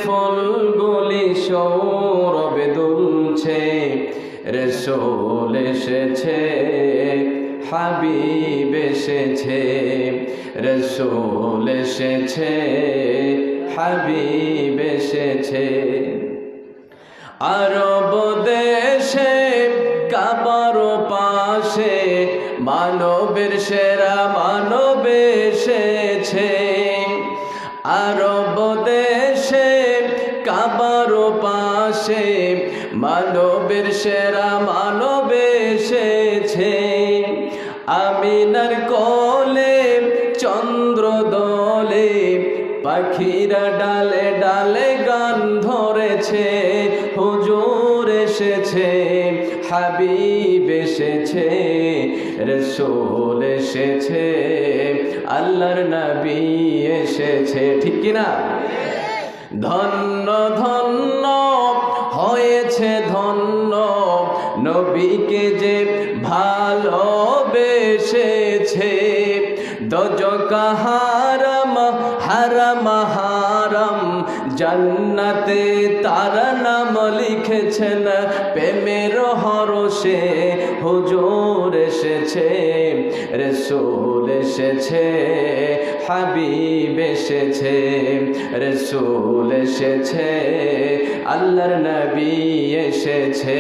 ফুলগুলি সৌরভে দুলছে, রাসূল এসেছে, হাবিব এসেছে, রাসূল এসেছে, হাবিব এসেছে। আরব দেশে কাবার পাশে মানবের সেরা মানব এসেছে। আরব দেশে কাবার পাশে মানবের সেরা মানব এসেছে। আমিনার কোলে চন্দ্র দোলে, পাখিরা ডালে ডালে গান ধরেছে। হুজুর এসেছে, হাবিব এসেছে, রাসূল এসেছে, আল্লাহর নবী এসেছে। ঠিক কি না? ধন্য ধন্য হয়েছে ধন্য, নবীকে যে ভালোবেসেছে। দোজখ হারাম হারাম হারাম, জান্নাতে তার নাম লিখেছেন প্রেমের হরষে। হুজুর এসেছে, রাসূল এসেছে, হাবিব এসেছে, রাসূল এসেছে, আল্লাহর নবী এসেছে।